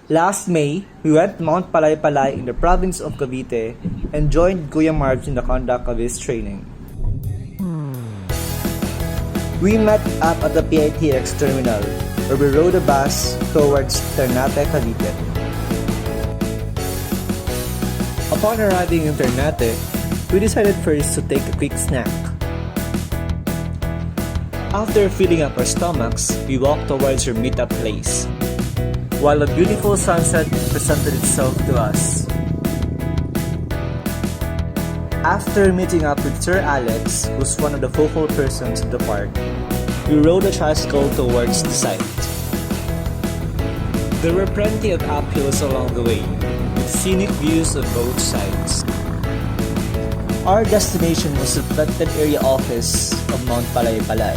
Last May, we went to Mount Palay-palay in the province of Cavite and joined Kuya Marvz in the conduct of his training. We met up at the PITX terminal where we rode a bus towards Ternate, Cavite. Upon arriving in Ternate, we decided first to take a quick snack. After filling up our stomachs, we walked towards our meetup place, while a beautiful sunset presented itself to us. After meeting up with Sir Alex, who's one of the focal persons of the park, we rode a tricycle towards the site. There were plenty of uphills along the way, with scenic views on both sides. Our destination was the protected area office of Mount Palay-palay.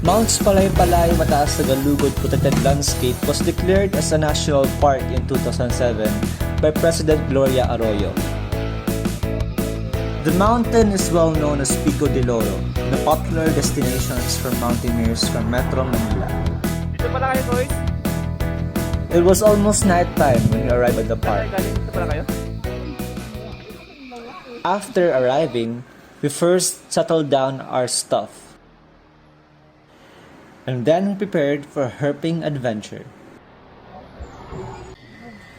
Mount Palay-palay-Mataas na Gulod Protected Landscape was declared as a national park in 2007 by President Gloria Arroyo. The mountain is well known as Pico de Loro, the popular destinations for mountaineers from Metro Manila. Dito pala kayo, boys? It was almost nighttime when we arrived at the park. Dito pala kayo? After arriving, we first settled down our stuff, and then prepared for a herping adventure.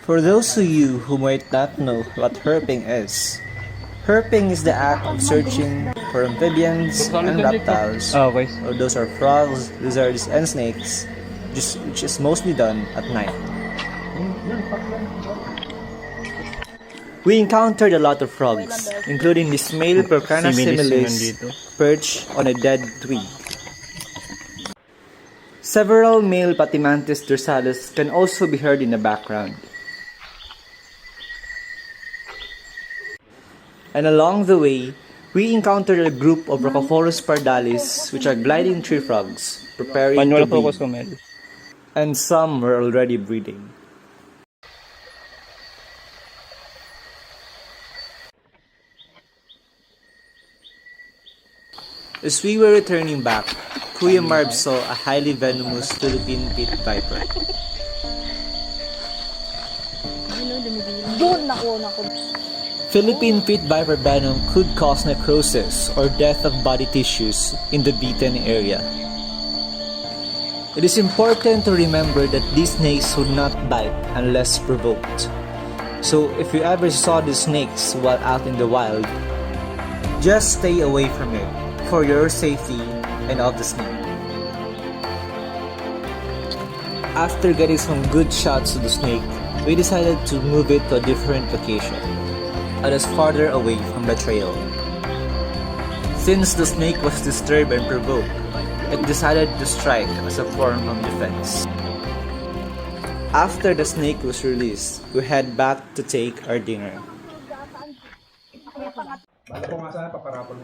For those of you who might not know what herping is the act of searching for amphibians and reptiles, or those are frogs, lizards, and snakes, which is mostly done at night. We encountered a lot of frogs, including this male Percana similis perched on a dead twig. Several male Patimantis dorsalis can also be heard in the background. And along the way, we encountered a group of Rhocophorus pardalis, which are gliding tree frogs, preparing to breed. And some were already breeding. As we were returning back, Kuya Marvz saw a highly venomous Philippine pit viper. Philippine pit viper venom could cause necrosis or death of body tissues in the bitten area. It is important to remember that these snakes would not bite unless provoked. So if you ever saw these snakes while out in the wild, just stay away from it for your safety and of the snake. After getting some good shots of the snake, we decided to move it to a different location, that is farther away from the trail. Since the snake was disturbed and provoked, it decided to strike as a form of defense. After the snake was released, we head back to take our dinner.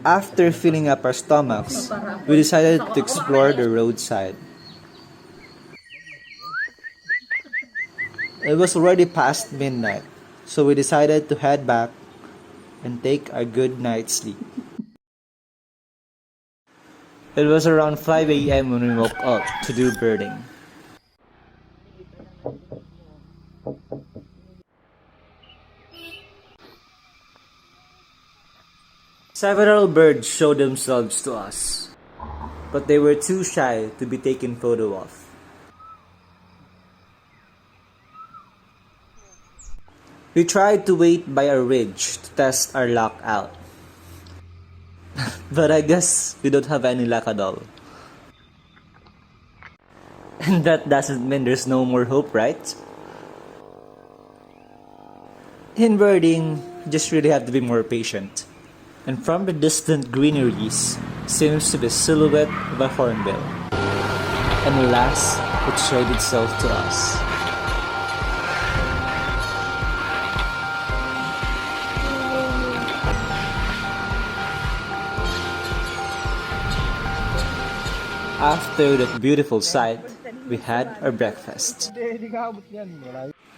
After filling up our stomachs, we decided to explore the roadside. It was already past midnight, so we decided to head back and take our good night's sleep. It was around 5 a.m. when we woke up to do birding. Several birds showed themselves to us, but they were too shy to be taken photo of. We tried to wait by a ridge to test our luck out, but I guess we don't have any luck at all. And that doesn't mean there's no more hope, right? In birding, you just really have to be more patient. And from the distant greeneries seems to be a silhouette of a hornbill. And alas, it showed itself to us. After that beautiful sight, we had our breakfast.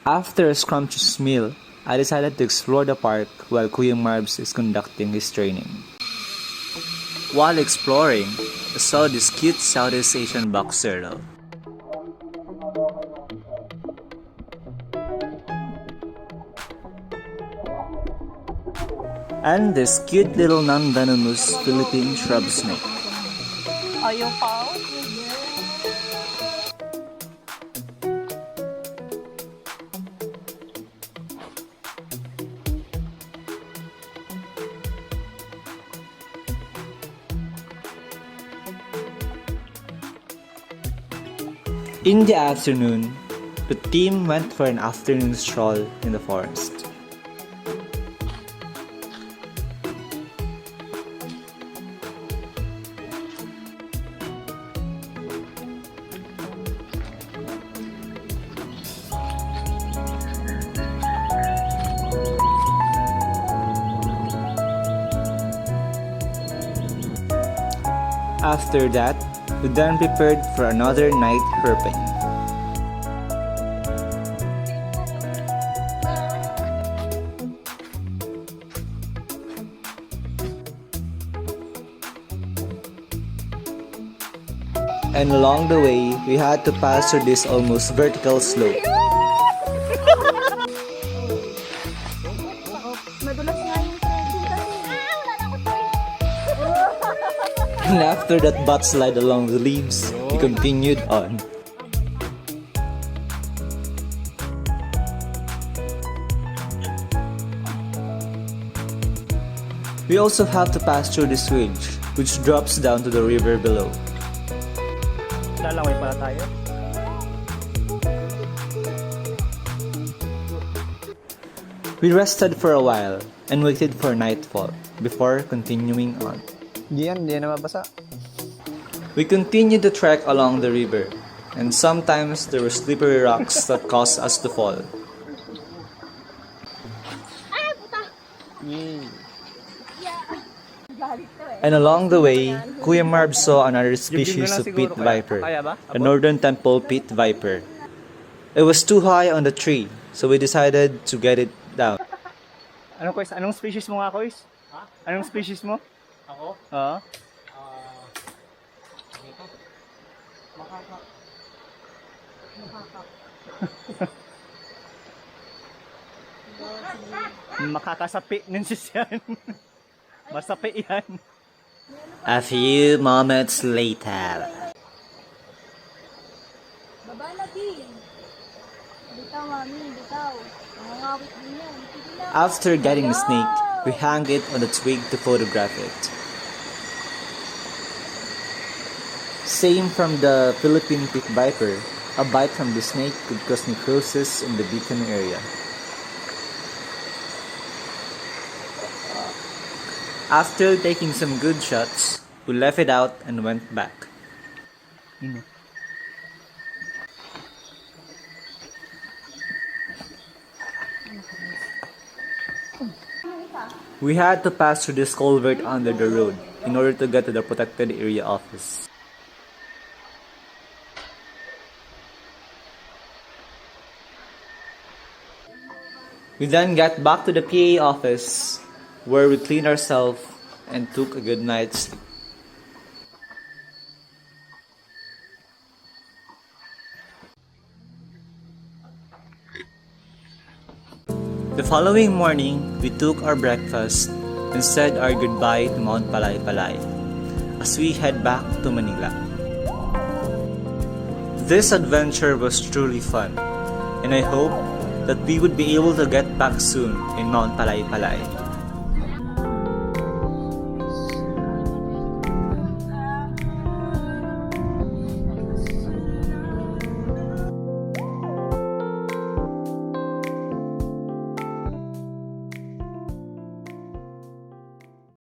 After a scrumptious meal, I decided to explore the park while Kuya Marvz is conducting his training. While exploring, I saw this cute Southeast Asian box turtle. And this cute little non-venomous Philippine shrub snake. Ayaw pa? In the afternoon, the team went for an afternoon stroll in the forest. After that, we then prepared for another night herping. And along the way, we had to pass through this almost vertical slope. Madulas nga yung trekking kasi. Wala na ako And after that butt slide along the leaves, we continued on. We also have to pass through this ridge, which drops down to the river below. Lalaway pala tayo. We rested for a while and waited for nightfall before continuing on. Hindi na mabasa. We continued to trek along the river, and sometimes there were slippery rocks that caused us to fall. And along the way, Kuya Marvz saw another species of pit viper, the northern temple pit viper. It was too high on the tree, so we decided to get it down. Anong species mo nga, Kois? Anong species mo? Ako? Oo. Makakasapi ninsis yan. Masapi yan. A few moments later. Baba na, Di. Bitaw, mami. Bitaw. Nangangawit din yan. Sige na. After getting the snake, we hung it on a twig to photograph it. Same from the Philippine pit viper, a bite from the snake could cause necrosis in the bitten area. After taking some good shots, we left it out and went back. We had to pass through this culvert under the road in order to get to the protected area office. We then got back to the PA office where we cleaned ourselves and took a good night's sleep. The following morning, we took our breakfast and said our goodbye to Mount Palay-palay as we head back to Manila. This adventure was truly fun, and I hope that we would be able to get back soon in Mount Palay-palay.